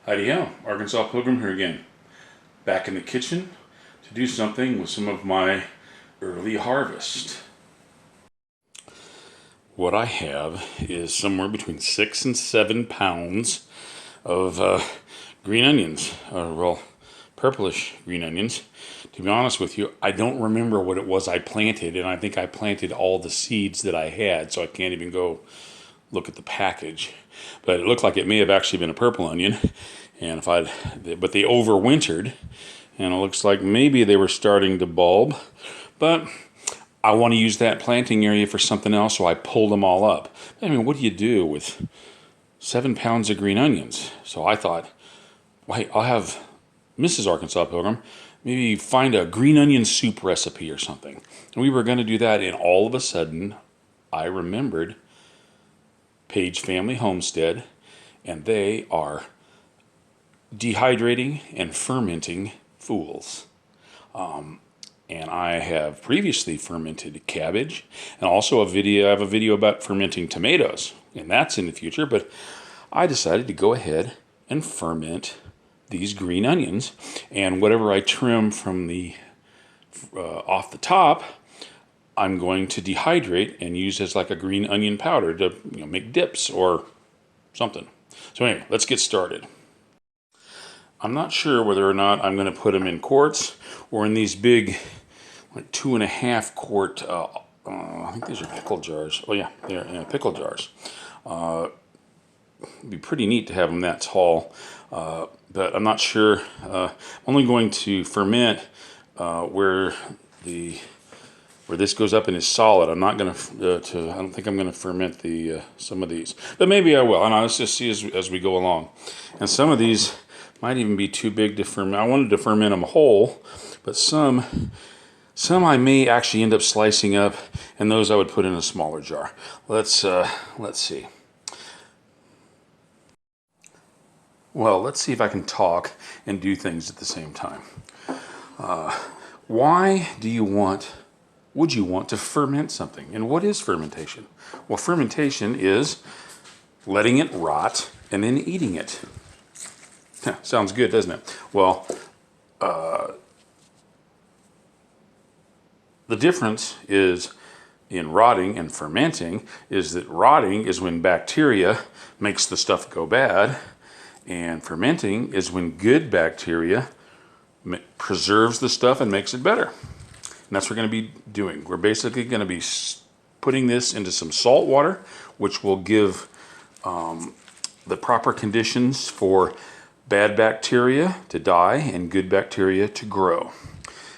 Heidi Ho, Arkansas Pilgrim here again. Back in the kitchen to do something with some of my early harvest. What I have is somewhere between 6 and 7 pounds of green onions. Well, purplish green onions. To be honest with you, I don't remember what it was I planted, and I think I planted all the seeds that I had, so I can't even go look at the package. But it looked like it may have actually been a purple onion, and but they overwintered, and it looks like maybe they were starting to bulb. But I want to use that planting area for something else, so I pulled them all up. I mean, what do you do with 7 pounds of green onions? So I thought, wait, I'll have Mrs. Arkansas Pilgrim maybe find a green onion soup recipe or something. And we were going to do that, and all of a sudden, I remembered Page Family Homestead, and they are dehydrating and fermenting fools. And I have previously fermented cabbage, and also I have a video about fermenting tomatoes, and that's in the future. But I decided to go ahead and ferment these green onions, and whatever I trim from the off the top, I'm going to dehydrate and use as like a green onion powder to make dips or something. So anyway, let's get started. I'm not sure whether or not I'm going to put them in quarts or in these big, like 2.5 quart. I think these are pickle jars. Oh yeah, they're pickle jars. It'd be pretty neat to have them that tall, but I'm not sure. I'm only going to ferment where this goes up and is solid. I'm not going to. I don't think I'm going to ferment some of these, but maybe I will. And let's just see as we go along. And some of these might even be too big to ferment. I wanted to ferment them whole, but some I may actually end up slicing up, and those I would put in a smaller jar. Let's see. Well, let's see if I can talk and do things at the same time. Why would you want to ferment something? And what is fermentation? Well, fermentation is letting it rot and then eating it. Sounds good, doesn't it? Well, the difference is in rotting and fermenting is that rotting is when bacteria makes the stuff go bad, and fermenting is when good bacteria preserves the stuff and makes it better. And that's what we're going to be doing. We're basically going to be putting this into some salt water, which will give the proper conditions for bad bacteria to die and good bacteria to grow.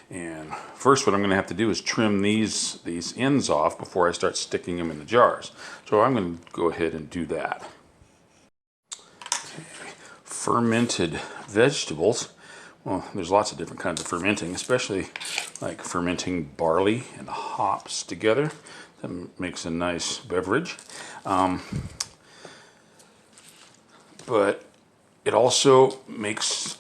And first what I'm going to have to do is trim these ends off before I start sticking them in the jars. So I'm going to go ahead and do that. Fermented vegetables. Well, there's lots of different kinds of fermenting, especially like fermenting barley and hops together. That makes a nice beverage. But it also makes,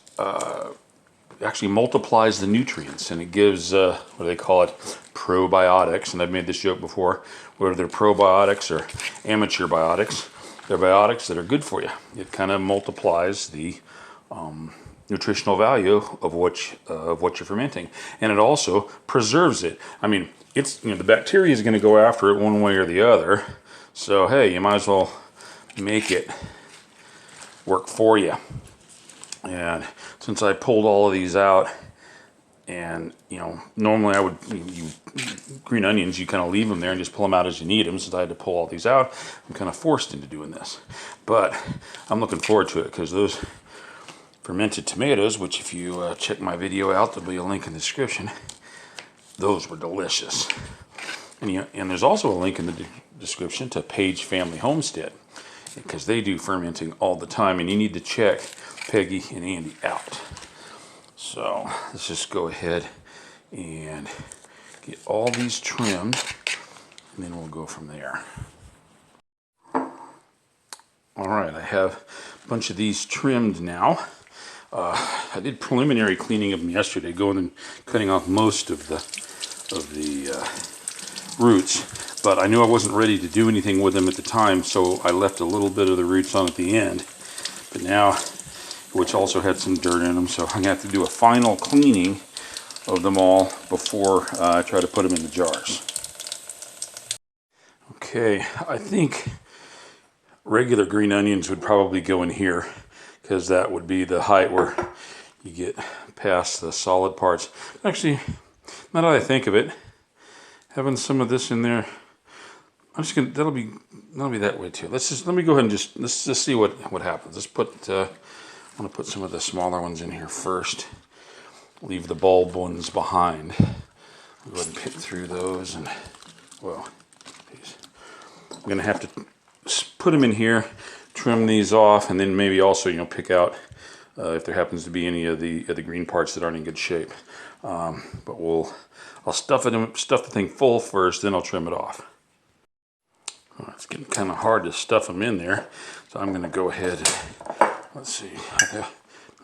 actually multiplies the nutrients, and it gives, what do they call it, probiotics. And I've made this joke before, whether they're probiotics or amateur biotics. They're biotics that are good for you. It kind of multiplies the nutritional value of what you're fermenting, and it also preserves it. I mean, the bacteria is going to go after it one way or the other. So hey, you might as well make it work for you. And since I pulled all of these out, and normally I would green onions, you kind of leave them there and just pull them out as you need them. Since I had to pull all these out, I'm kind of forced into doing this. But I'm looking forward to it because those fermented tomatoes, which if you check my video out, there'll be a link in the description. Those were delicious. And there's also a link in the description to Page Family Homestead, because they do fermenting all the time, and you need to check Peggy and Andy out. So let's just go ahead and get all these trimmed, and then we'll go from there. All right, I have a bunch of these trimmed now. I did preliminary cleaning of them yesterday, going and cutting off most of the roots, but I knew I wasn't ready to do anything with them at the time, so I left a little bit of the roots on at the end. But now which also had some dirt in them. So I'm going to have to do a final cleaning of them all before I try to put them in the jars. Okay, I think regular green onions would probably go in here because that would be the height where you get past the solid parts. Actually, now that I think of it, having some of this in there, I'm just gonna, that'll be that way too. Let me go ahead and let's just see what happens. Let's put, I'm gonna put some of the smaller ones in here first. Leave the bulb ones behind. I'll go ahead and pick through those and, well, I'm gonna have to put them in here, trim these off, and then maybe also, pick out if there happens to be any of the green parts that aren't in good shape. But I'll stuff the thing full first, then I'll trim it off. It's getting kind of hard to stuff them in there, so I'm going to go ahead and, let's see, okay,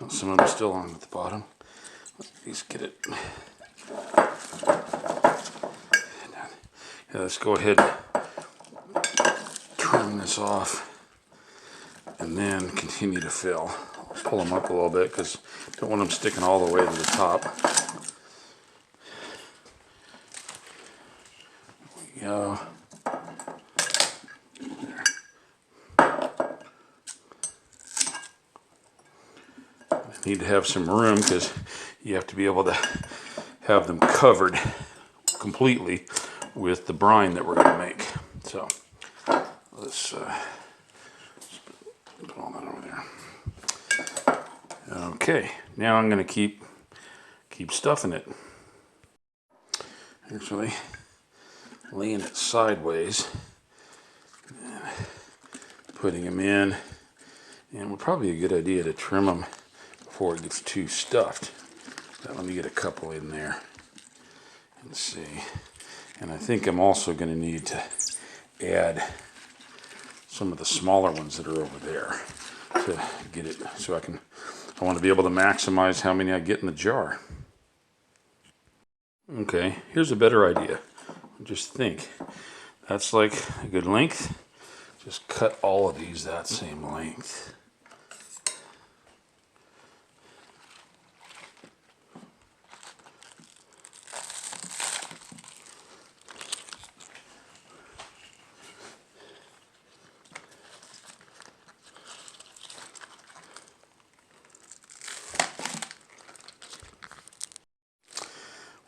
some of them are still on at the bottom. Let's get it. Yeah, let's go ahead and trim this off and then continue to fill. I'll pull them up a little bit because I don't want them sticking all the way to the top. There we go. Need to have some room because you have to be able to have them covered completely with the brine that we're going to make. So let's put all that over there. Okay, now I'm going to keep stuffing it. Actually, laying it sideways, and putting them in, and would probably be a good idea to trim them before it gets too stuffed. Let me get a couple in there and see. And I think I'm also going to need to add some of the smaller ones that are over there to get it so I want to be able to maximize how many I get in the jar. Okay, here's a better idea. Just think, that's like a good length. Just cut all of these that same length.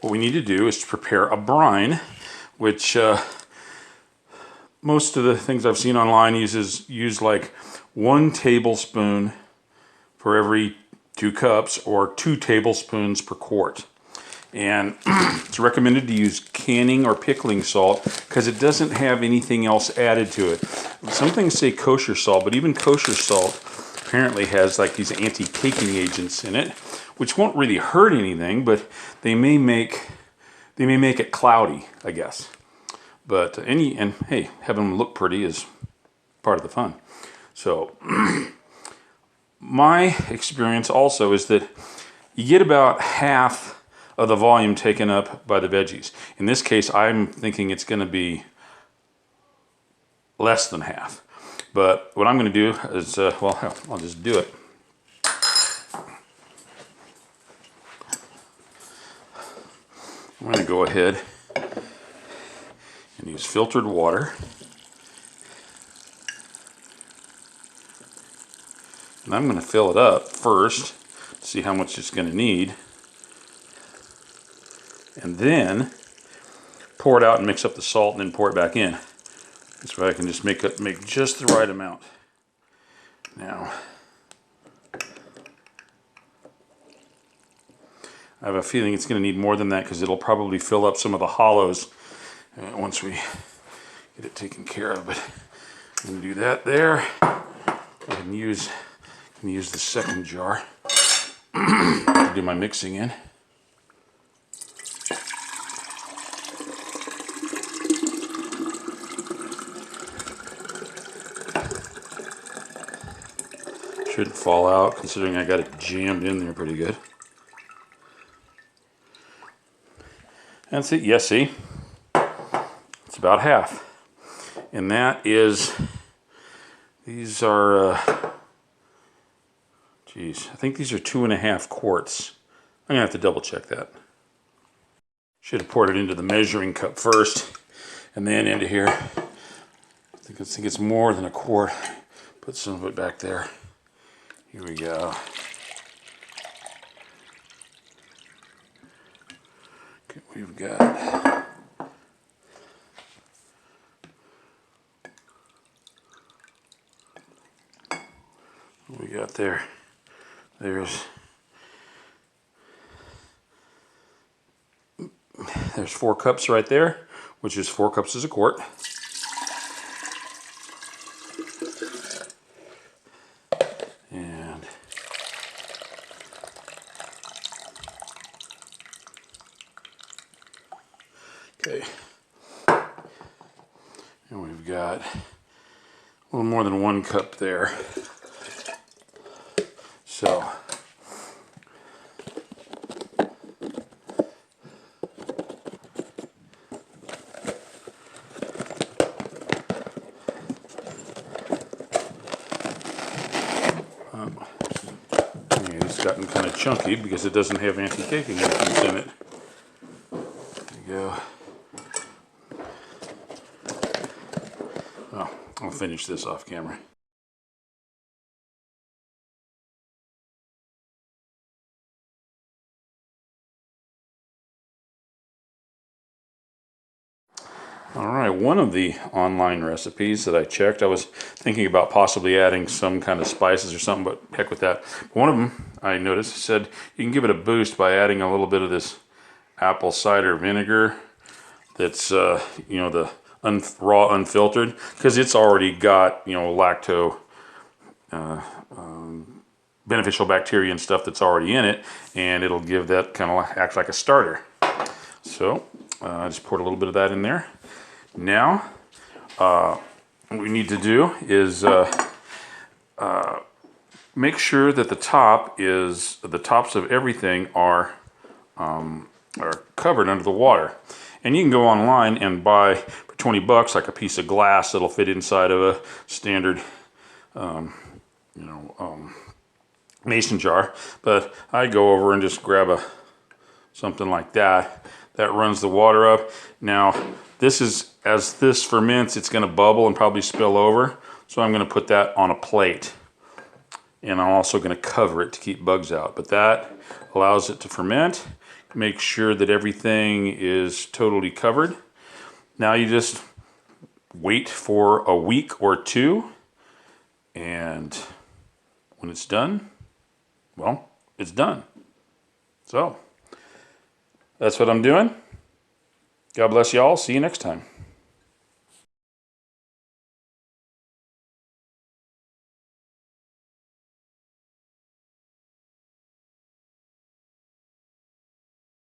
What we need to do is to prepare a brine, which most of the things I've seen online use like 1 tablespoon for every 2 cups or 2 tablespoons per quart. And it's recommended to use canning or pickling salt because it doesn't have anything else added to it. Some things say kosher salt, but even kosher salt apparently has like these anti-caking agents in it, which won't really hurt anything, but they may make it cloudy, I guess. But hey, having them look pretty is part of the fun. So my experience also is that you get about half of the volume taken up by the veggies. In this case, I'm thinking it's going to be less than half. But what I'm going to do is, well, I'll just do it. I'm going to go ahead and use filtered water. And I'm going to fill it up first to see how much it's going to need. And then pour it out and mix up the salt and then pour it back in. This way I can just make just the right amount. Now, I have a feeling it's going to need more than that because it'll probably fill up some of the hollows once we get it taken care of. But I'm going to do that there. Go ahead and use the second jar to do my mixing in. Shouldn't fall out considering I got it jammed in there pretty good. That's it. Yes, see? It's about half. And that is, these are Geez, I think these are 2.5 quarts. I'm gonna have to double check that. Should have poured it into the measuring cup first and then into here. I think it's more than a quart. Put some of it back there. Here we go. Okay, we've got what we got there. There's 4 cups right there, which is 4 cups is a quart. And okay, and we've got a little more than 1 cup there. So it's gotten kind of chunky because it doesn't have anti-caking agents in it. There you go. Oh, I'll finish this off camera. All right, one of the online recipes that I checked, I was thinking about possibly adding some kind of spices or something, but heck with that. One of them I noticed said you can give it a boost by adding a little bit of this apple cider vinegar that's, you know, the raw unfiltered, because it's already got, you know, lacto beneficial bacteria and stuff that's already in it, and it'll give that kind of act like a starter. So I just poured a little bit of that in there. Now, what we need to do is make sure that the tops of everything are covered under the water. And you can go online and buy for 20 bucks like a piece of glass that'll fit inside of a standard, mason jar. But I go over and just grab something like that. That runs the water up. Now, as this ferments, it's going to bubble and probably spill over. So I'm going to put that on a plate. And I'm also going to cover it to keep bugs out. But that allows it to ferment. Make sure that everything is totally covered. Now you just wait for a week or 2. And when it's done, well, it's done. So that's what I'm doing. God bless y'all. See you next time.